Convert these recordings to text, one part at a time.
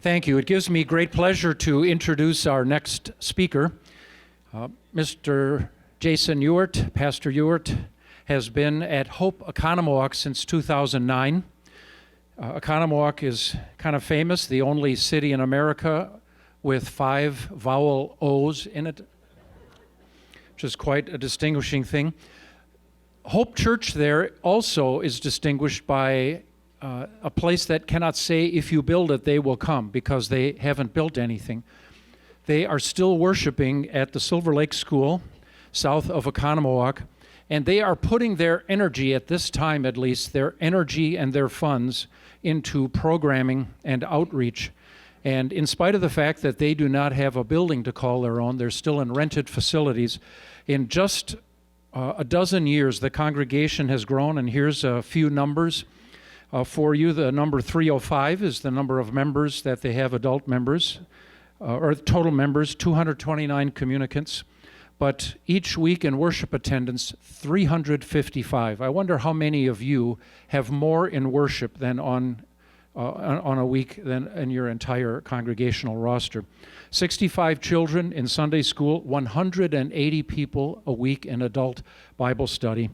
Thank you. It gives me great pleasure to introduce our next speaker. Mr. Jason Ewart, Pastor Ewart, has been at Hope Oconomowoc since 2009. Oconomowoc is kind of famous, the only city in America with 5 vowel O's in it, which is quite a distinguishing thing. Hope Church there also is distinguished by a place that cannot say, if you build it, they will come, because they haven't built anything. They are still worshiping at the Silver Lake School, south of Oconomowoc, and they are putting their energy, at this time at least, their energy and their funds into programming and outreach. And in spite of the fact that they do not have a building to call their own, they're still in rented facilities. In just a dozen years, the congregation has grown, and here's a few numbers. For you, the number 305 is the number of members that they have, adult members, or total members, 229 communicants. But each week in worship attendance, 355. I wonder how many of you have more in worship than on a week than in your entire congregational roster. 65 children in Sunday school, 180 people a week in adult Bible study.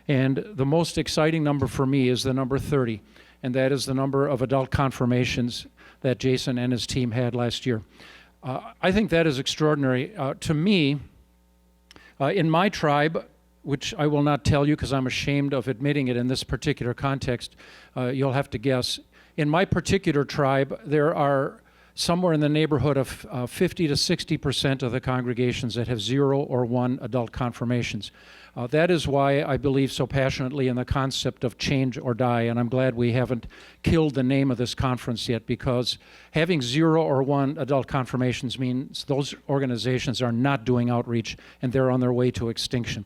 And the most exciting number for me is the number 30, and that is the number of adult confirmations that Jason and his team had last year. I think that is extraordinary. To me, in my tribe, which I will not tell you because I'm ashamed of admitting it in this particular context, you'll have to guess. In my particular tribe, there are somewhere in the neighborhood of 50 to 60% of the congregations that have 0 or 1 adult confirmations. That is why I believe so passionately in the concept of change or die, and I'm glad we haven't killed the name of this conference yet, because having 0 or 1 adult confirmations means those organizations are not doing outreach and they're on their way to extinction.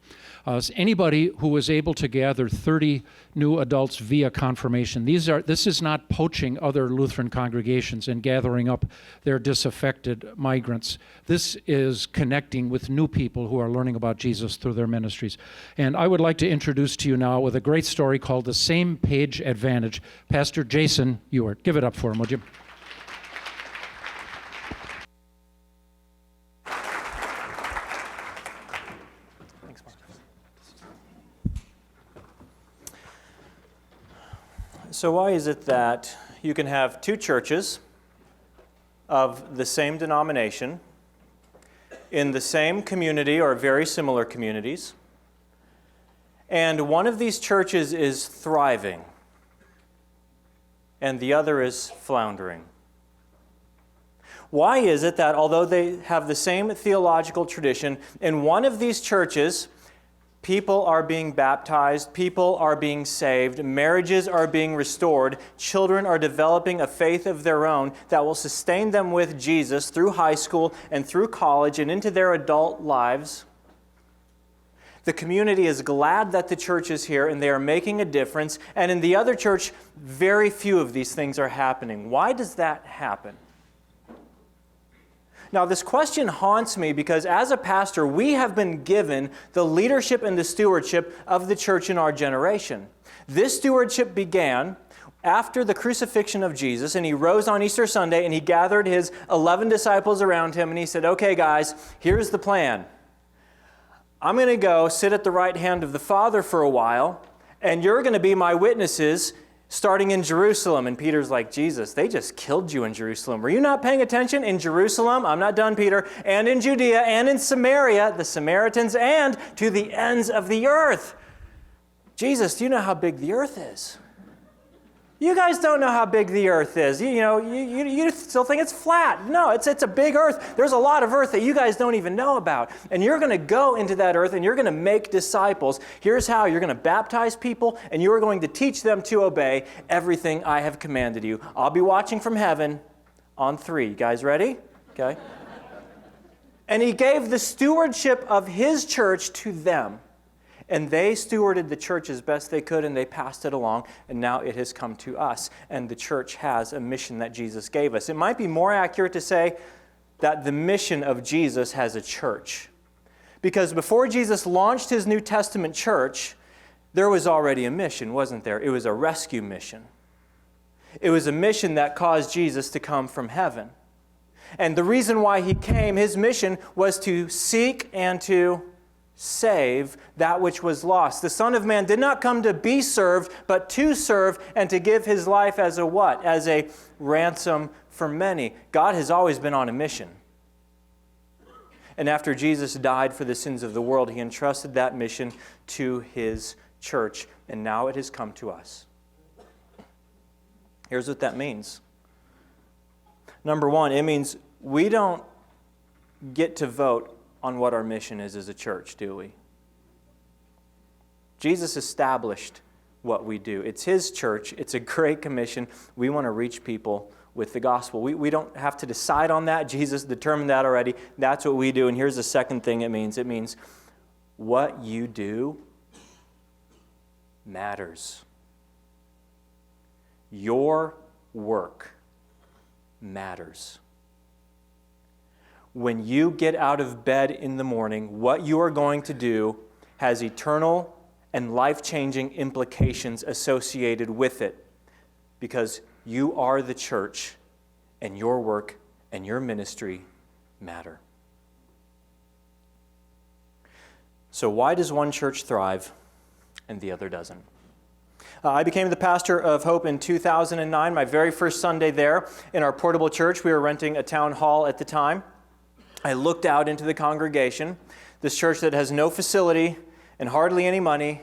Anybody who was able to gather 30 new adults via confirmation, this is not poaching other Lutheran congregations and gathering up their disaffected migrants. This is connecting with new people who are learning about Jesus through their ministries. And I would like to introduce to you now with a great story called The Same Page Advantage, Pastor Jason Ewart. Give it up for him, would you? Thanks, Mark. So why is it that you can have 2 churches of the same denomination in the same community or very similar communities, and one of these churches is thriving and the other is floundering? Why is it that although they have the same theological tradition, in one of these churches, people are being baptized, people are being saved, marriages are being restored, children are developing a faith of their own that will sustain them with Jesus through high school and through college and into their adult lives? The community is glad that the church is here and they are making a difference. And in the other church, very few of these things are happening. Why does that happen? Now, this question haunts me because as a pastor, we have been given the leadership and the stewardship of the church in our generation. This stewardship began after the crucifixion of Jesus, and he rose on Easter Sunday and he gathered his 11 disciples around him and he said, "Okay, guys, here's the plan. I'm going to go sit at the right hand of the Father for a while, and you're going to be my witnesses starting in Jerusalem." And Peter's like, "Jesus, they just killed you in Jerusalem. Were you not paying attention? In Jerusalem," I'm not done, Peter, "and in Judea, and in Samaria, the Samaritans, and to the ends of the earth." Jesus, do you know how big the earth is? You guys don't know how big the earth is. You still think it's flat. No, it's a big earth. There's a lot of earth that you guys don't even know about. And you're going to go into that earth and you're going to make disciples. Here's how. You're going to baptize people and you are going to teach them to obey everything I have commanded you. I'll be watching from heaven on 3. You guys ready? Okay. And he gave the stewardship of his church to them. And they stewarded the church as best they could, and they passed it along, and now it has come to us. And the church has a mission that Jesus gave us. It might be more accurate to say that the mission of Jesus has a church. Because before Jesus launched his New Testament church, there was already a mission, wasn't there? It was a rescue mission. It was a mission that caused Jesus to come from heaven. And the reason why he came, his mission was to seek and to save that which was lost. The Son of Man did not come to be served, but to serve and to give his life as a what? As a ransom for many. God has always been on a mission. And after Jesus died for the sins of the world, he entrusted that mission to his church. And now it has come to us. Here's what that means. Number one, it means we don't get to vote on what our mission is as a church, do we? Jesus established what we do. It's his church. It's a great commission. We want to reach people with the gospel. We don't have to decide on that. Jesus determined that already. That's what we do. And here's the second thing it means. It means what you do matters. Your work matters. When you get out of bed in the morning, what you are going to do has eternal and life-changing implications associated with it, because you are the church, and your work and your ministry matter. So why does one church thrive and the other doesn't? I became the pastor of Hope in 2009, my very first Sunday there in our portable church. We were renting a town hall at the time. I looked out into the congregation, this church that has no facility and hardly any money,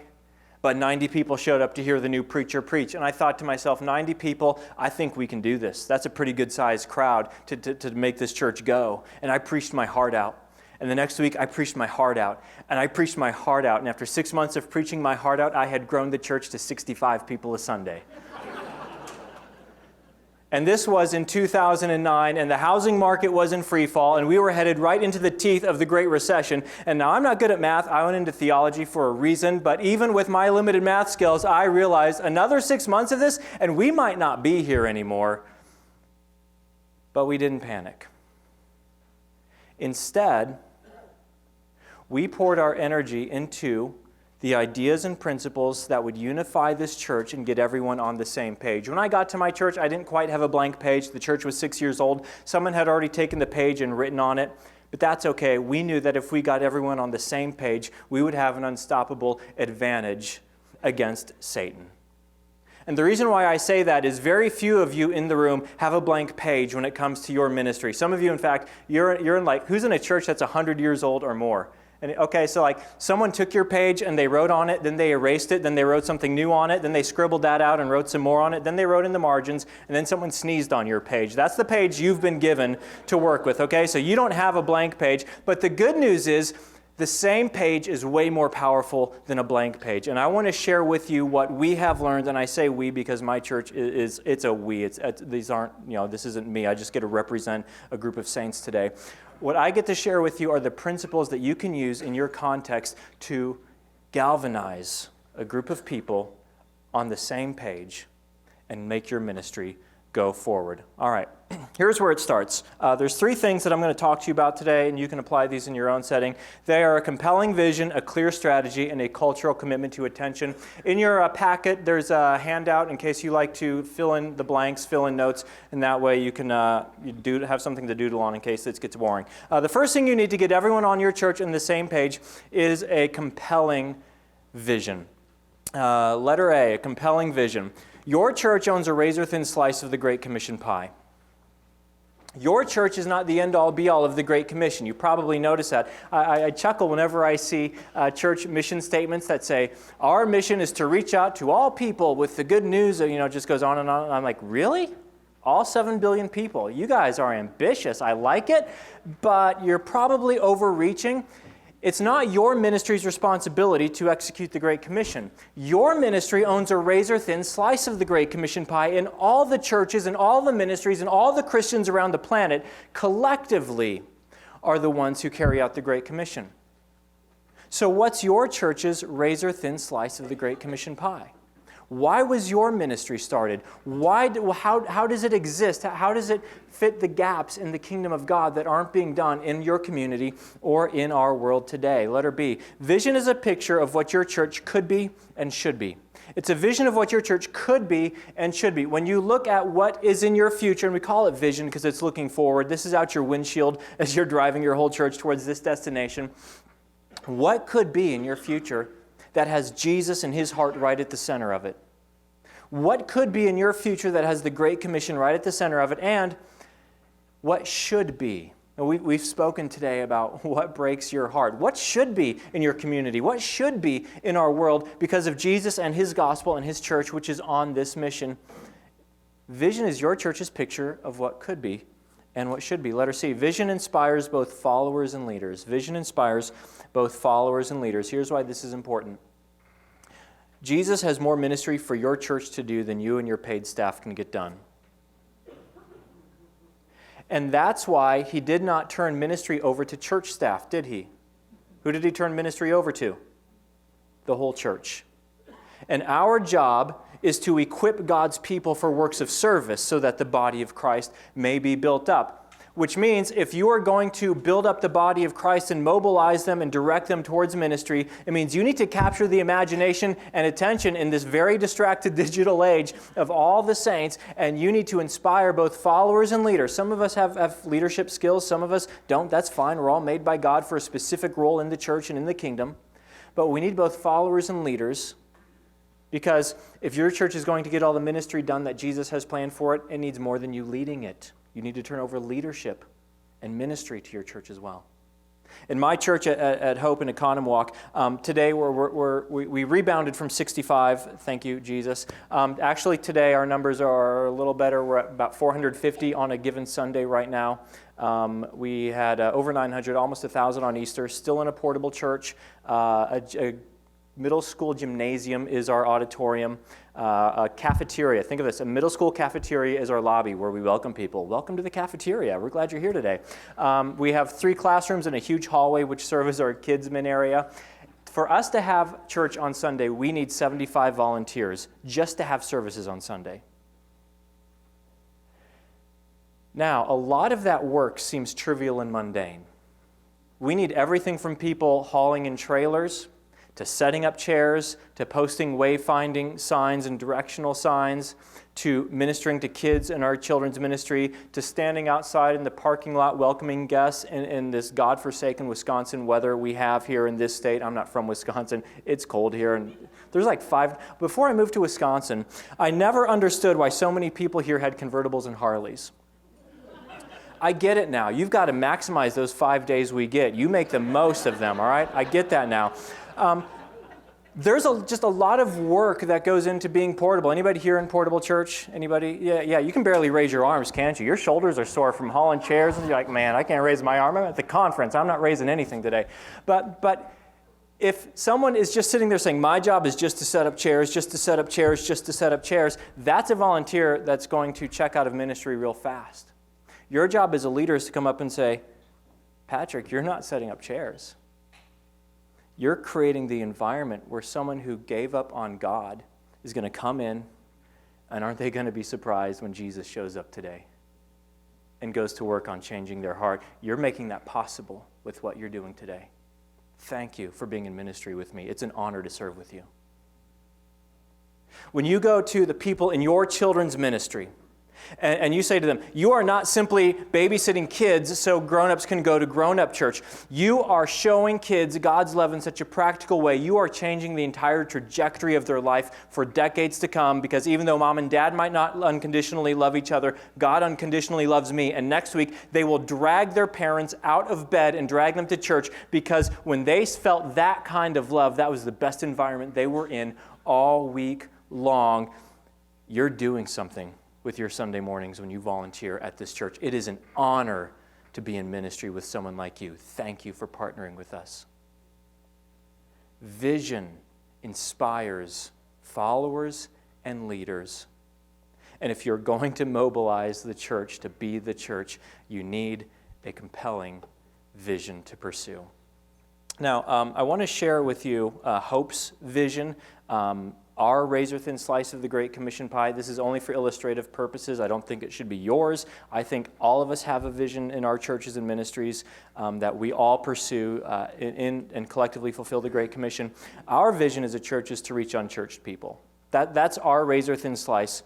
but 90 people showed up to hear the new preacher preach. And I thought to myself, 90 people, I think we can do this. That's a pretty good-sized crowd to make this church go. And I preached my heart out. And the next week, I preached my heart out. And I preached my heart out. And after 6 months of preaching my heart out, I had grown the church to 65 people a Sunday. And this was in 2009, and the housing market was in free fall, and we were headed right into the teeth of the Great Recession. And now I'm not good at math. I went into theology for a reason, but even with my limited math skills, I realized another 6 months of this, and we might not be here anymore. But we didn't panic. Instead, we poured our energy into the ideas and principles that would unify this church and get everyone on the same page. When I got to my church, I didn't quite have a blank page. The church was 6 years old. Someone had already taken the page and written on it, but that's okay. We knew that if we got everyone on the same page, we would have an unstoppable advantage against Satan. And the reason why I say that is very few of you in the room have a blank page when it comes to your ministry. Some of you, in fact, you're in who's in a church that's 100 years old or more? And okay, so someone took your page and they wrote on it, then they erased it, then they wrote something new on it, then they scribbled that out and wrote some more on it, then they wrote in the margins, and then someone sneezed on your page. That's the page you've been given to work with, okay? So you don't have a blank page, but the good news is the same page is way more powerful than a blank page. And I want to share with you what we have learned, and I say we because my church it's a we. These aren't, this isn't me. I just get to represent a group of saints today. What I get to share with you are the principles that you can use in your context to galvanize a group of people on the same page and make your ministry go forward. All right, here's where it starts. There's three things that I'm going to talk to you about today, and you can apply these in your own setting. They are a compelling vision, a clear strategy, and a cultural commitment to attention. In your packet, there's a handout in case you like to fill in the blanks, fill in notes, and that way you can have something to doodle on in case this gets boring. The first thing you need to get everyone on your church on the same page is a compelling vision. Letter A, a compelling vision. Your church owns a razor-thin slice of the Great Commission pie. Your church is not the end-all, be-all of the Great Commission. You probably notice that. I chuckle whenever I see church mission statements that say, our mission is to reach out to all people with the good news, just goes on and on. And I'm like, really? All 7 billion people? You guys are ambitious. I like it, but you're probably overreaching. It's not your ministry's responsibility to execute the Great Commission. Your ministry owns a razor-thin slice of the Great Commission pie, and all the churches and all the ministries and all the Christians around the planet collectively are the ones who carry out the Great Commission. So what's your church's razor-thin slice of the Great Commission pie? Why was your ministry started? How does it exist? How does it fit the gaps in the kingdom of God that aren't being done in your community or in our world today? Letter B, vision is a picture of what your church could be and should be. It's a vision of what your church could be and should be. When you look at what is in your future, and we call it vision because it's looking forward, this is out your windshield as you're driving your whole church towards this destination. What could be in your future that has Jesus and His heart right at the center of it? What could be in your future that has the Great Commission right at the center of it? And what should be? We've spoken today about what breaks your heart. What should be in your community? What should be in our world because of Jesus and His gospel and His church, which is on this mission? Vision is your church's picture of what could be and what should be. Letter C, vision inspires both followers and leaders. Vision inspires both followers and leaders. Here's why this is important. Jesus has more ministry for your church to do than you and your paid staff can get done. And that's why He did not turn ministry over to church staff, did He? Who did He turn ministry over to? The whole church. And our job is to equip God's people for works of service so that the body of Christ may be built up. Which means if you are going to build up the body of Christ and mobilize them and direct them towards ministry, it means you need to capture the imagination and attention in this very distracted digital age of all the saints, and you need to inspire both followers and leaders. Some of us have leadership skills, some of us don't. That's fine. We're all made by God for a specific role in the church and in the kingdom. But we need both followers and leaders, because if your church is going to get all the ministry done that Jesus has planned for it, it needs more than you leading it. You need to turn over leadership and ministry to your church as well. In my church at Hope in Oconomowoc, today we rebounded from 65. Thank you, Jesus. Actually, today our numbers are a little better. We're at about 450 on a given Sunday right now. We had over 900, almost 1,000 on Easter. Still in a portable church. A middle school gymnasium is our auditorium. A cafeteria. Think of this. A middle school cafeteria is our lobby where we welcome people. Welcome to the cafeteria. We're glad you're here today. We have 3 classrooms and a huge hallway which serve as our kids' min area. For us to have church on Sunday, we need 75 volunteers just to have services on Sunday. Now, a lot of that work seems trivial and mundane. We need everything from people hauling in trailers, to setting up chairs, to posting wayfinding signs and directional signs, to ministering to kids in our children's ministry, to standing outside in the parking lot welcoming guests in this godforsaken Wisconsin weather we have here in this state. I'm not from Wisconsin. It's cold here. And there's like 5. Before I moved to Wisconsin, I never understood why so many people here had convertibles and Harleys. I get it now. You've got to maximize those 5 days we get. You make the most of them, all right? I get that now. There's just a lot of work that goes into being portable. Anybody here in portable church? Anybody? Yeah. You can barely raise your arms, can't you? Your shoulders are sore from hauling chairs, and you're like, man, I can't raise my arm. I'm at the conference. I'm not raising anything today. But if someone is just sitting there saying, my job is just to set up chairs, just to set up chairs, just to set up chairs, that's a volunteer that's going to check out of ministry real fast. Your job as a leader is to come up and say, Patrick, you're not setting up chairs. You're creating the environment where someone who gave up on God is going to come in, and aren't they going to be surprised when Jesus shows up today and goes to work on changing their heart? You're making that possible with what you're doing today. Thank you for being in ministry with me. It's an honor to serve with you. When you go to the people in your children's ministry, and you say to them, you are not simply babysitting kids so grown-ups can go to grown-up church. You are showing kids God's love in such a practical way. You are changing the entire trajectory of their life for decades to come, because even though mom and dad might not unconditionally love each other, God unconditionally loves me. And next week, they will drag their parents out of bed and drag them to church, because when they felt that kind of love, that was the best environment they were in all week long. You're doing something with your Sunday mornings when you volunteer at this church. It is an honor to be in ministry with someone like you. Thank you for partnering with us. Vision inspires followers and leaders. And if you're going to mobilize the church to be the church, you need a compelling vision to pursue. Now, I want to share with you Hope's vision. our razor-thin slice of the Great Commission pie. This is only for illustrative purposes. I don't think it should be yours. I think all of us have a vision in our churches and ministries that we all pursue and collectively fulfill the Great Commission. Our vision as a church is to reach unchurched people. That's our razor-thin slice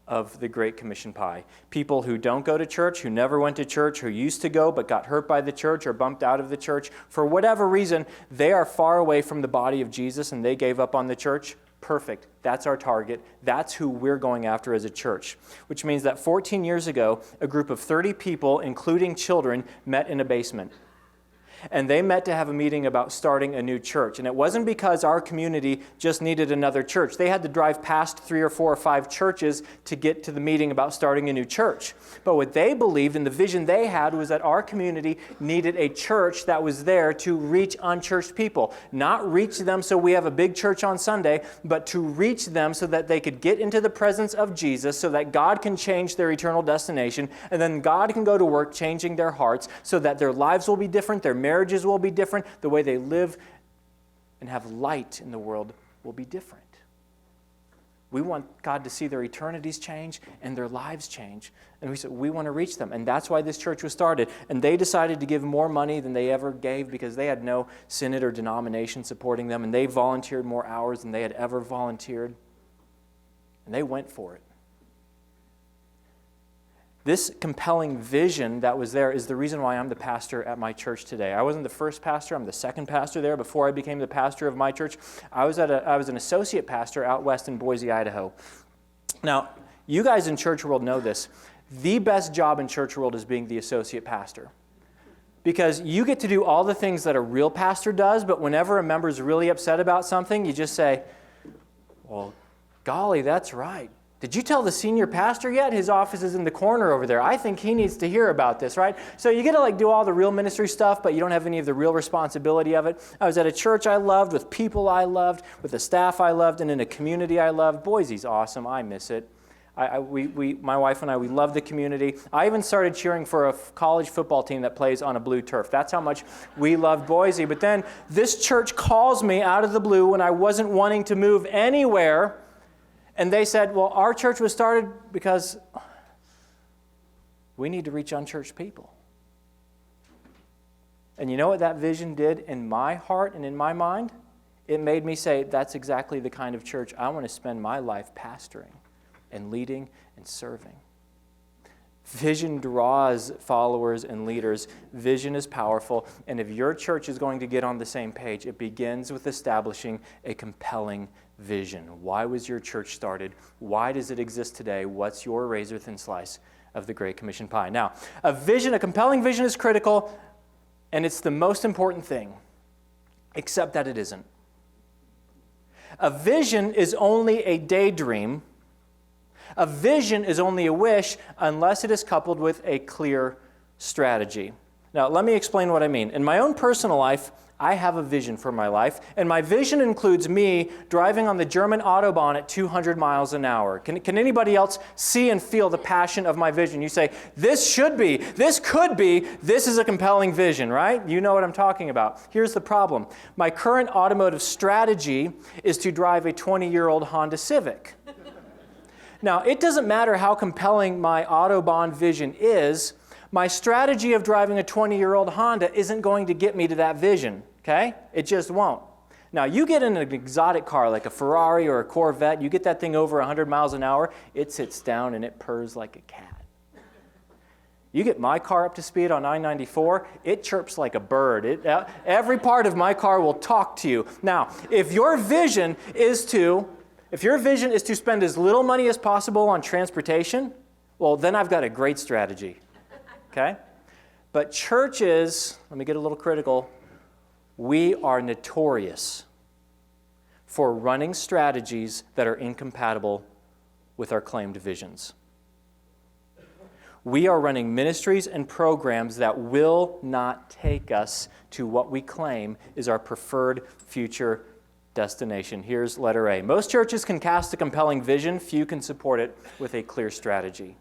of the Great Commission pie. People who don't go to church, who never went to church, who used to go but got hurt by the church or bumped out of the church. For whatever reason, they are far away from the body of Jesus and they gave up on the church. Perfect. That's our target. That's who we're going after as a church. Which means that 14 years ago, a group of 30 people, including children, met in a basement. And they met to have a meeting about starting a new church. And it wasn't because our community just needed another church. They had to drive past 3 or 4 or 5 churches to get to the meeting about starting a new church. But what they believed and the vision they had was that our community needed a church that was there to reach unchurched people. Not reach them so we have a big church on Sunday, but to reach them so that they could get into the presence of Jesus, so that God can change their eternal destination, and then God can go to work changing their hearts so that their lives will be different, their marriages will be different, the way they live and have light in the world will be different. We want God to see their eternities change and their lives change. And we said, we want to reach them. And that's why this church was started. And they decided to give more money than they ever gave because they had no synod or denomination supporting them. And they volunteered more hours than they had ever volunteered. And they went for it. This compelling vision that was there is the reason why I'm the pastor at my church today. I wasn't the first pastor. I'm the second pastor there. Before I became the pastor of my church, I was an associate pastor out west in Boise, Idaho. Now, you guys in church world know this. The best job in church world is being the associate pastor. Because you get to do all the things that a real pastor does, but whenever a member is really upset about something, you just say, well, golly, that's right. Did you tell the senior pastor yet? His office is in the corner over there. I think he needs to hear about this, right? So you get to do all the real ministry stuff, but you don't have any of the real responsibility of it. I was at a church I loved, with people I loved, with a staff I loved, and in a community I loved. Boise's awesome. I miss it. My wife and I, we love the community. I even started cheering for a college football team that plays on a blue turf. That's how much we love Boise. But then this church calls me out of the blue when I wasn't wanting to move anywhere. And they said, well, our church was started because we need to reach unchurched people. And you know what that vision did in my heart and in my mind? It made me say, that's exactly the kind of church I want to spend my life pastoring and leading and serving. Vision draws followers and leaders. Vision is powerful. And if your church is going to get on the same page, it begins with establishing a compelling vision. Why was your church started? Why does it exist today? What's your razor-thin slice of the Great Commission pie? Now, a compelling vision is critical, and it's the most important thing, except that it isn't. A vision is only a daydream. A vision is only a wish unless it is coupled with a clear strategy. Now, let me explain what I mean. In my own personal life, I have a vision for my life, and my vision includes me driving on the German Autobahn at 200 miles an hour. Can anybody else see and feel the passion of my vision? You say, this should be, this could be, this is a compelling vision, right? You know what I'm talking about. Here's the problem. My current automotive strategy is to drive a 20-year-old Honda Civic. Now, it doesn't matter how compelling my Autobahn vision is, my strategy of driving a 20-year-old Honda isn't going to get me to that vision, okay? It just won't. Now, you get in an exotic car like a Ferrari or a Corvette, you get that thing over 100 miles an hour, it sits down and it purrs like a cat. You get my car up to speed on I-94, it chirps like a bird. Every part of my car will talk to you. Now, if your vision is to spend as little money as possible on transportation, well, then I've got a great strategy. Okay? But churches, let me get a little critical, we are notorious for running strategies that are incompatible with our claimed visions. We are running ministries and programs that will not take us to what we claim is our preferred future destination. Here's letter A. Most churches can cast a compelling vision. Few can support it with a clear strategy.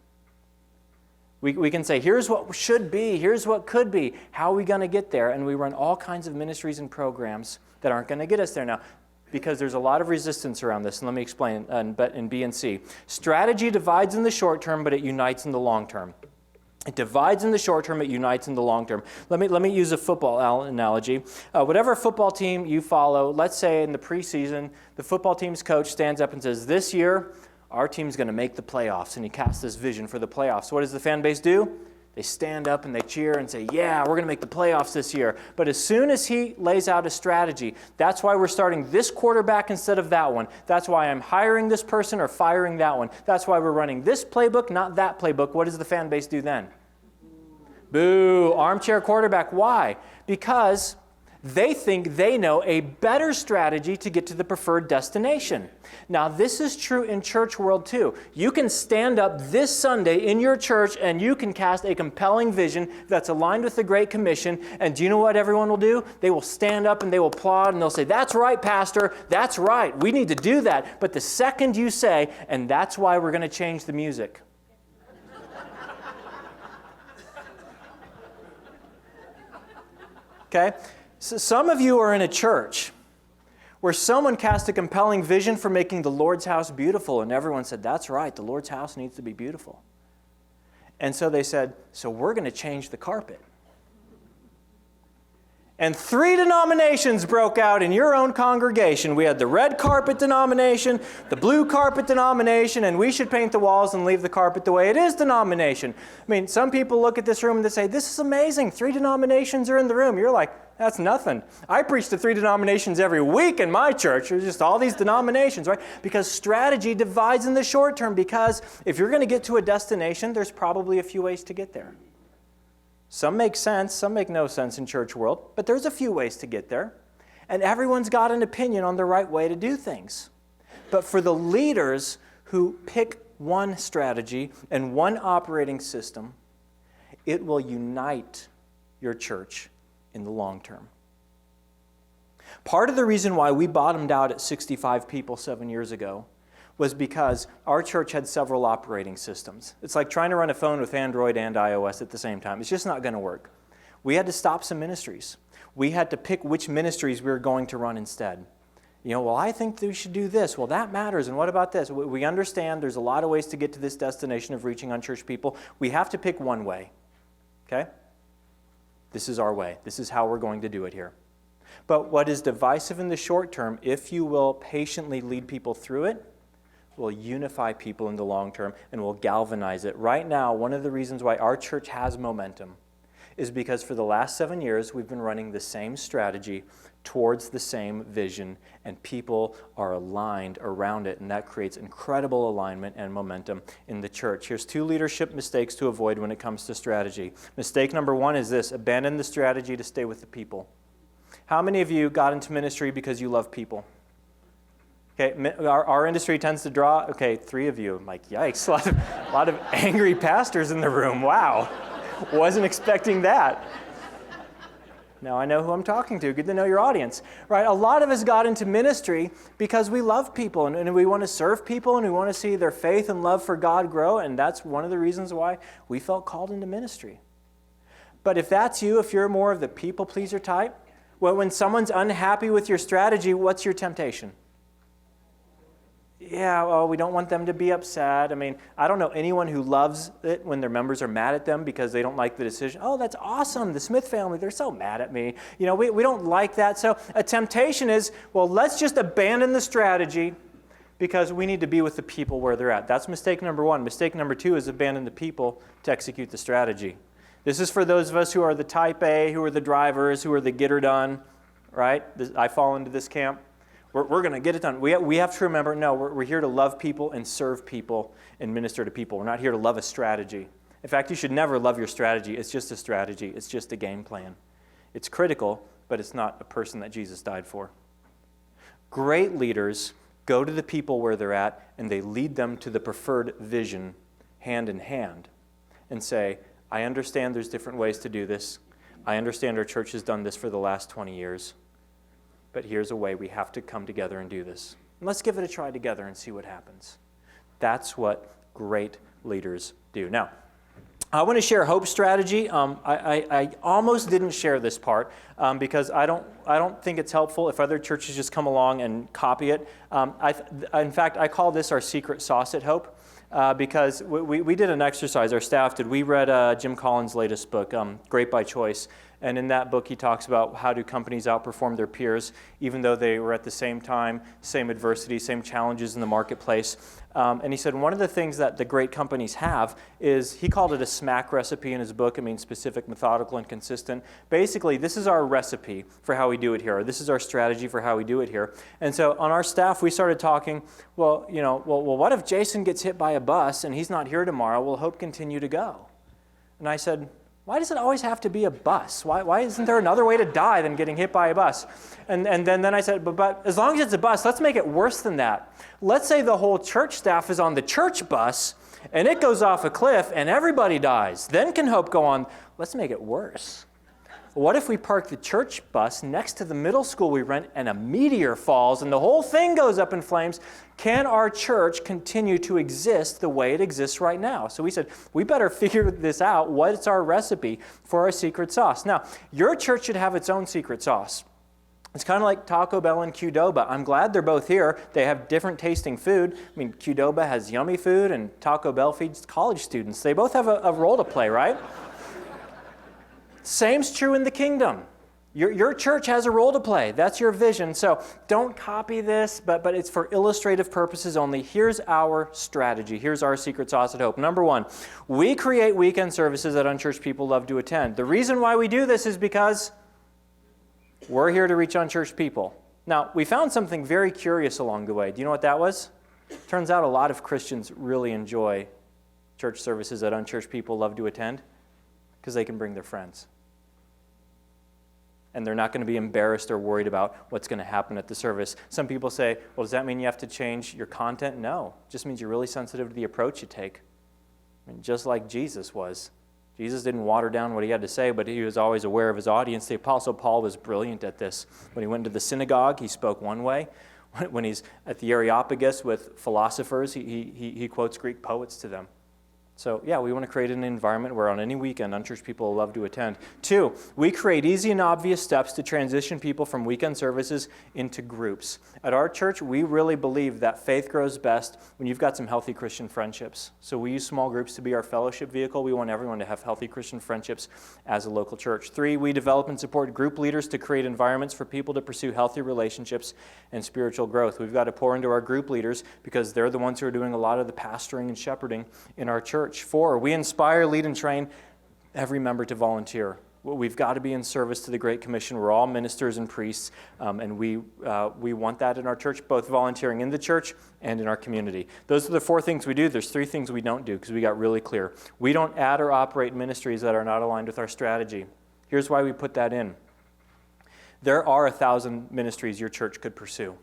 We can say, here's what should be, here's what could be, how are we going to get there? And we run all kinds of ministries and programs that aren't going to get us there. Now, because there's a lot of resistance around this, and let me explain in B and C. Strategy divides in the short term, but it unites in the long term. It divides in the short term, it unites in the long term. Let me use a football analogy. Whatever football team you follow, let's say in the preseason, the football team's coach stands up and says, this year, our team's going to make the playoffs, and he casts this vision for the playoffs. What does the fan base do? They stand up and they cheer and say, yeah, we're going to make the playoffs this year. But as soon as he lays out a strategy, that's why we're starting this quarterback instead of that one. That's why I'm hiring this person or firing that one. That's why we're running this playbook, not that playbook. What does the fan base do then? Boo, armchair quarterback. Why? Because they think they know a better strategy to get to the preferred destination. Now, this is true in church world too. You can stand up this Sunday in your church and you can cast a compelling vision that's aligned with the Great Commission. And do you know what everyone will do? They will stand up and they will applaud and they'll say, that's right, Pastor, that's right. We need to do that. But the second you say, and that's why we're going to change the music. Okay? So some of you are in a church where someone cast a compelling vision for making the Lord's house beautiful, and everyone said, that's right, the Lord's house needs to be beautiful. And so they said, so we're going to change the carpet. And 3 denominations broke out in your own congregation. We had the red carpet denomination, the blue carpet denomination, and we should paint the walls and leave the carpet the way it is denomination. I mean, some people look at this room and they say, this is amazing. 3 denominations are in the room. You're like, that's nothing. I preach to 3 denominations every week in my church. There's just all these denominations, right? Because strategy divides in the short term, because if you're going to get to a destination, there's probably a few ways to get there. Some make sense, some make no sense in church world, but there's a few ways to get there. And everyone's got an opinion on the right way to do things. But for the leaders who pick one strategy and one operating system, it will unite your church in the long term. Part of the reason why we bottomed out at 65 people 7 years ago was because our church had several operating systems. It's like trying to run a phone with Android and iOS at the same time. It's just not going to work. We had to stop some ministries. We had to pick which ministries we were going to run instead. You know, well, I think we should do this. Well, that matters. And what about this? We understand there's a lot of ways to get to this destination of reaching unchurched people. We have to pick one way. Okay? This is our way. This is how we're going to do it here. But what is divisive in the short term, if you will patiently lead people through it, will unify people in the long term and will galvanize it. Right now, one of the reasons why our church has momentum is because for the last 7 years, we've been running the same strategy towards the same vision, and people are aligned around it, and that creates incredible alignment and momentum in the church. Here's 2 leadership mistakes to avoid when it comes to strategy. Mistake number 1 is this: abandon the strategy to stay with the people. How many of you got into ministry because you love people? Okay, our industry tends to draw, 3 of you. I'm like, yikes, a lot of angry pastors in the room. Wow, wasn't expecting that. Now I know who I'm talking to. Good to know your audience, right? A lot of us got into ministry because we love people and we want to serve people and we want to see their faith and love for God grow, and that's one of the reasons why we felt called into ministry. But if that's you, if you're more of the people pleaser type, well, when someone's unhappy with your strategy, what's your temptation? Yeah, well, we don't want them to be upset. I mean, I don't know anyone who loves it when their members are mad at them because they don't like the decision. Oh, that's awesome. The Smith family, they're so mad at me. You know, we don't like that. So a temptation is, well, let's just abandon the strategy because we need to be with the people where they're at. That's mistake number 1. Mistake number 2 is abandon the people to execute the strategy. This is for those of us who are the type A, who are the drivers, who are the getter done, right? I fall into this camp. We're going to get it done. We have to remember, no, we're here to love people and serve people and minister to people. We're not here to love a strategy. In fact, you should never love your strategy. It's just a strategy. It's just a game plan. It's critical, but it's not a person that Jesus died for. Great leaders go to the people where they're at, and they lead them to the preferred vision hand in hand and say, I understand there's different ways to do this. I understand our church has done this for the last 20 years. But here's a way we have to come together and do this. And let's give it a try together and see what happens. That's what great leaders do. Now, I want to share Hope's strategy. I almost didn't share this part because I don't think it's helpful if other churches just come along and copy it. In fact, I call this our secret sauce at Hope because we did an exercise, our staff did. We read Jim Collins' latest book, Great by Choice. And in that book, he talks about how do companies outperform their peers, even though they were at the same time, same adversity, same challenges in the marketplace. And he said one of the things that the great companies have is, he called it a SMAC recipe in his book. It means specific, methodical, and consistent. Basically, this is our recipe for how we do it here. Or this is our strategy for how we do it here. And so on our staff, we started talking, well, what if Jason gets hit by a bus and he's not here tomorrow? Will Hope continue to go? And I said, why does it always have to be a bus? Why isn't there another way to die than getting hit by a bus? And then I said, but as long as it's a bus, let's make it worse than that. Let's say the whole church staff is on the church bus and it goes off a cliff and everybody dies. Then can Hope go on? Let's make it worse. What if we park the church bus next to the middle school we rent and a meteor falls and the whole thing goes up in flames? Can our church continue to exist the way it exists right now? So we said, we better figure this out. What's our recipe for our secret sauce? Now, your church should have its own secret sauce. It's kind of like Taco Bell and Qdoba. I'm glad they're both here. They have different tasting food. I mean, Qdoba has yummy food and Taco Bell feeds college students. They both have a role to play, right? Same's true in the kingdom. Your church has a role to play. That's your vision. So don't copy this, but it's for illustrative purposes only. Here's our strategy. Here's our secret sauce at Hope. Number one, we create weekend services that unchurched people love to attend. The reason why we do this is because we're here to reach unchurched people. Now, we found something very curious along the way. Do you know what that was? Turns out a lot of Christians really enjoy church services that unchurched people love to attend because they can bring their friends. And they're not going to be embarrassed or worried about what's going to happen at the service. Some people say, well, does that mean you have to change your content? No. It just means you're really sensitive to the approach you take. I mean, just like Jesus was. Jesus didn't water down what he had to say, but he was always aware of his audience. The Apostle Paul was brilliant at this. When he went to the synagogue, he spoke one way. When he's at the Areopagus with philosophers, he quotes Greek poets to them. So, yeah, we want to create an environment where on any weekend, unchurched people will love to attend. 2, we create easy and obvious steps to transition people from weekend services into groups. At our church, we really believe that faith grows best when you've got some healthy Christian friendships. So we use small groups to be our fellowship vehicle. We want everyone to have healthy Christian friendships as a local church. 3, we develop and support group leaders to create environments for people to pursue healthy relationships and spiritual growth. We've got to pour into our group leaders because they're the ones who are doing a lot of the pastoring and shepherding in our church. 4, we inspire, lead, and train every member to volunteer. We've got to be in service to the Great Commission. We're all ministers and priests, and we want that in our church, both volunteering in the church and in our community. Those are the 4 things we do. There's 3 things we don't do because we got really clear. We don't add or operate ministries that are not aligned with our strategy. Here's why we put that in. There are 1,000 ministries your church could pursue.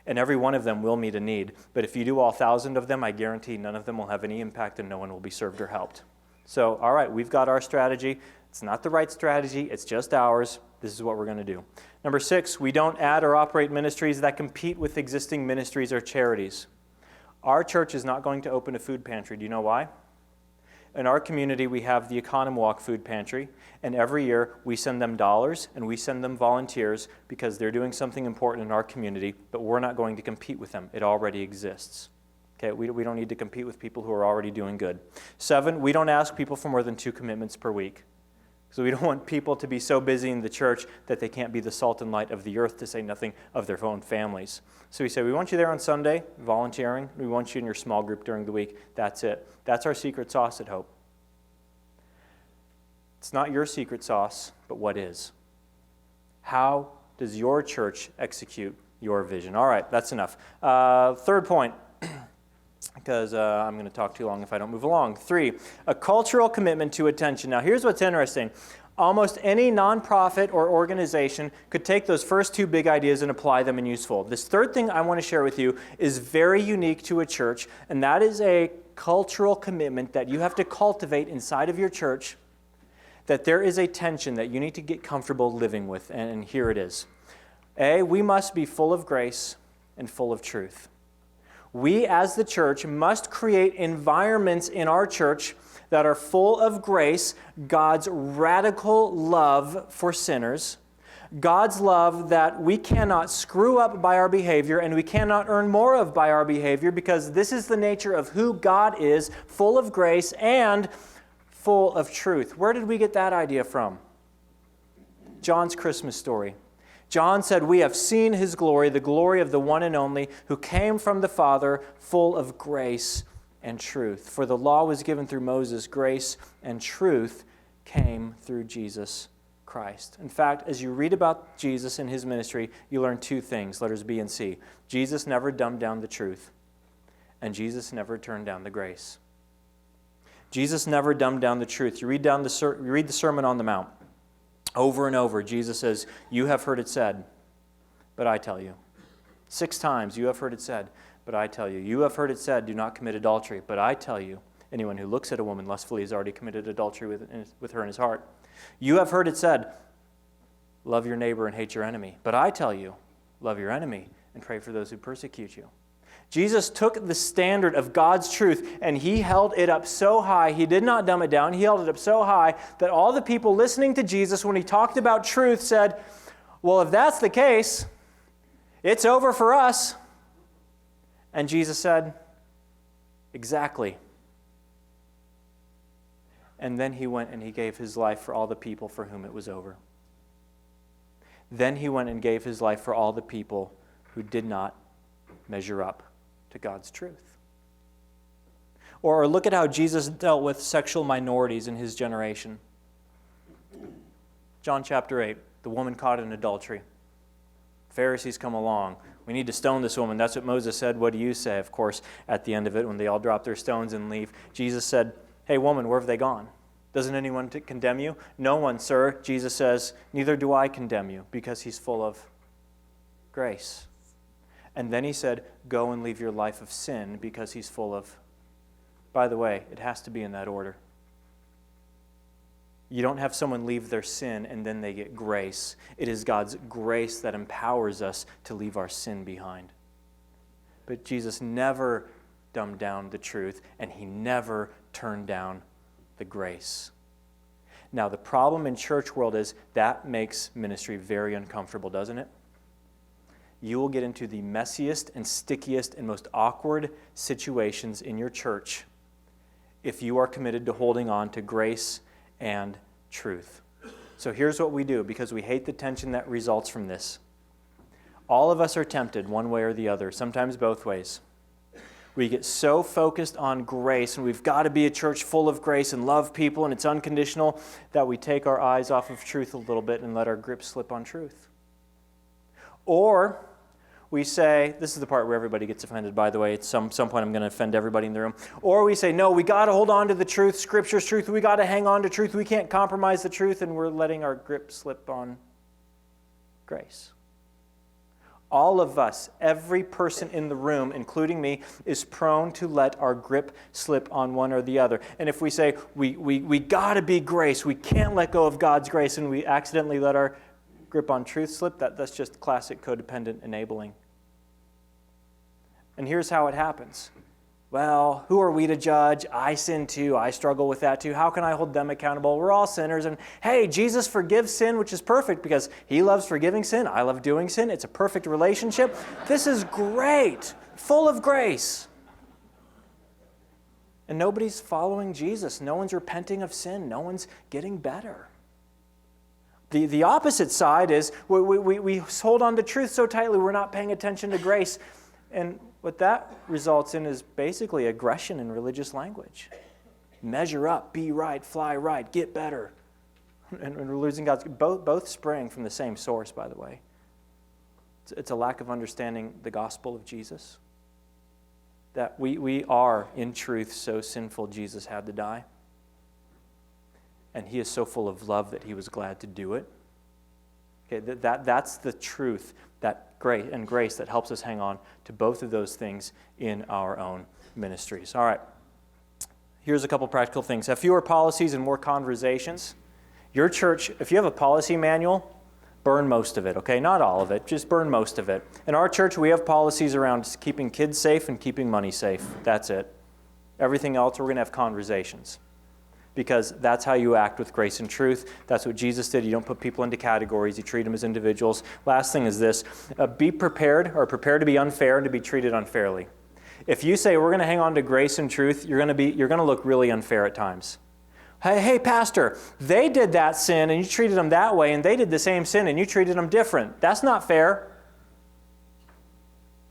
And every one of them will meet a need. But if you do all 1,000 of them, I guarantee none of them will have any impact and no one will be served or helped. So, all right, we've got our strategy. It's not the right strategy. It's just ours. This is what we're going to do. Number 6, we don't add or operate ministries that compete with existing ministries or charities. Our church is not going to open a food pantry. Do you know why? In our community, we have the Oconomowoc food pantry, and every year we send them dollars and we send them volunteers because they're doing something important in our community, but we're not going to compete with them. It already exists. Okay, we don't need to compete with people who are already doing good. 7, we don't ask people for more than 2 commitments per week. So we don't want people to be so busy in the church that they can't be the salt and light of the earth, to say nothing of their own families. So we say, we want you there on Sunday, volunteering. We want you in your small group during the week. That's it. That's our secret sauce at Hope. It's not your secret sauce, but what is? How does your church execute your vision? All right, that's enough. 3rd point, because I'm going to talk too long if I don't move along. 3, a cultural commitment to attention. Now, here's what's interesting. Almost any nonprofit or organization could take those first 2 big ideas and apply them in useful. This 3rd thing I want to share with you is very unique to a church, and that is a cultural commitment that you have to cultivate inside of your church, that there is a tension that you need to get comfortable living with, and here it is. A, we must be full of grace and full of truth. We as the church must create environments in our church that are full of grace, God's radical love for sinners, God's love that we cannot screw up by our behavior and we cannot earn more of by our behavior, because this is the nature of who God is, full of grace and full of truth. Where did we get that idea from? John's Christmas story. John said, "We have seen his glory, the glory of the one and only, who came from the Father, full of grace and truth. For the law was given through Moses, grace and truth came through Jesus Christ." In fact, as you read about Jesus and his ministry, you learn two things, letters B and C. Jesus never dumbed down the truth, and Jesus never turned down the grace. Jesus never dumbed down the truth. You read the Sermon on the Mount. Over and over, Jesus says, "You have heard it said, but I tell you." 6 times, "You have heard it said, but I tell you." "You have heard it said, do not commit adultery, but I tell you, anyone who looks at a woman lustfully has already committed adultery with her in his heart. You have heard it said, love your neighbor and hate your enemy, but I tell you, love your enemy and pray for those who persecute you." Jesus took the standard of God's truth and he held it up so high. He did not dumb it down. He held it up so high that all the people listening to Jesus when he talked about truth said, "Well, if that's the case, it's over for us." And Jesus said, "Exactly." And then he went and he gave his life for all the people for whom it was over. Then he went and gave his life for all the people who did not measure up to God's truth. Or look at how Jesus dealt with sexual minorities in his generation. John chapter 8, the woman caught in adultery. Pharisees come along. "We need to stone this woman." That's what Moses said. "What do you say?" Of course, at the end of it, when they all drop their stones and leave, Jesus said, "Hey, woman, where have they gone? Doesn't anyone condemn you?" "No one, sir." Jesus says, "Neither do I condemn you," because he's full of grace. And then he said, "Go and leave your life of sin," because he's full of... By the way, it has to be in that order. You don't have someone leave their sin and then they get grace. It is God's grace that empowers us to leave our sin behind. But Jesus never dumbed down the truth, and he never turned down the grace. Now, the problem in church world is that makes ministry very uncomfortable, doesn't it? You will get into the messiest and stickiest and most awkward situations in your church if you are committed to holding on to grace and truth. So here's what we do, because we hate the tension that results from this. All of us are tempted one way or the other, sometimes both ways. We get so focused on grace, and we've got to be a church full of grace and love people, and it's unconditional, that we take our eyes off of truth a little bit and let our grip slip on truth. Or we say, this is the part where everybody gets offended, by the way. At some point I'm going to offend everybody in the room. Or we say, no, we got to hold on to the truth, Scripture's truth. We got to hang on to truth. We can't compromise the truth, and we're letting our grip slip on grace. All of us, every person in the room, including me, is prone to let our grip slip on one or the other. And if we say, we got to be grace, we can't let go of God's grace, and we accidentally let our grip on truth slip, that's just classic codependent enabling. And here's how it happens. Well, who are we to judge? I sin too. I struggle with that too. How can I hold them accountable? We're all sinners. And hey, Jesus forgives sin, which is perfect because he loves forgiving sin. I love doing sin. It's a perfect relationship. This is great, full of grace. And nobody's following Jesus. No one's repenting of sin. No one's getting better. The opposite side is we hold on to truth so tightly we're not paying attention to grace. And what that results in is basically aggression in religious language. Measure up, be right, fly right, get better. And we're losing God's... Both spring from the same source, by the way. It's a lack of understanding the gospel of Jesus. That we are, in truth, so sinful Jesus had to die. And he is so full of love that he was glad to do it. Okay, that's the truth, that grace that helps us hang on to both of those things in our own ministries. All right, here's a couple practical things. Have fewer policies and more conversations. Your church, if you have a policy manual, burn most of it, okay? Not all of it, just burn most of it. In our church, we have policies around keeping kids safe and keeping money safe. That's it. Everything else, we're going to have conversations. because that's how you act with grace and truth. That's what Jesus did. You don't put people into categories. You treat them as individuals. Last thing is this. Be prepared, or prepare to be unfair and to be treated unfairly. If you say we're going to hang on to grace and truth, you're going to look really unfair at times. Hey, pastor, they did that sin and you treated them that way, and they did the same sin and you treated them different. That's not fair.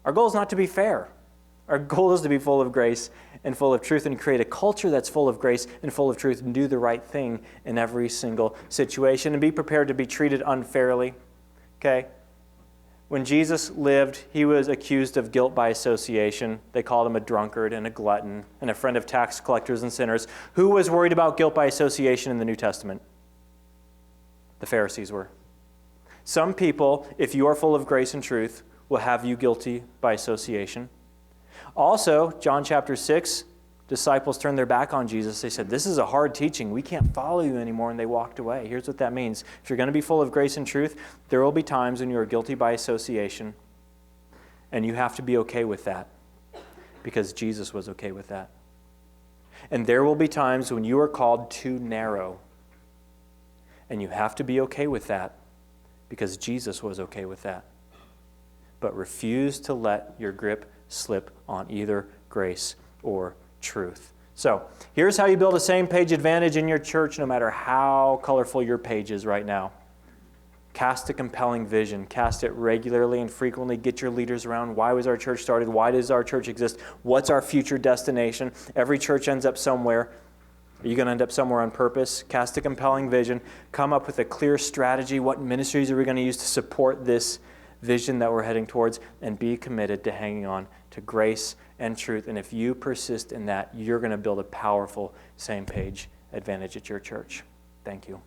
Our goal is not to be fair. Our goal is to be full of grace and full of truth and create a culture that's full of grace and full of truth and do the right thing in every single situation and be prepared to be treated unfairly. Okay? When Jesus lived, he was accused of guilt by association. They called him a drunkard and a glutton and a friend of tax collectors and sinners. Who was worried about guilt by association in the New Testament? The Pharisees were. Some people, if you are full of grace and truth, will have you guilty by association. Also, John chapter 6, disciples turned their back on Jesus. They said, this is a hard teaching. We can't follow you anymore, and they walked away. Here's what that means. If you're going to be full of grace and truth, there will be times when you are guilty by association, and you have to be okay with that because Jesus was okay with that. And there will be times when you are called too narrow, and you have to be okay with that because Jesus was okay with that. But refuse to let your grip slip on either grace or truth. So, here's how you build a same-page advantage in your church no matter how colorful your page is right now. Cast a compelling vision. Cast it regularly and frequently. Get your leaders around. Why was our church started? Why does our church exist? What's our future destination? Every church ends up somewhere. Are you going to end up somewhere on purpose? Cast a compelling vision. Come up with a clear strategy. What ministries are we going to use to support this vision that we're heading towards? And be committed to hanging on to grace and truth. And if you persist in that, you're going to build a powerful same-page advantage at your church. Thank you.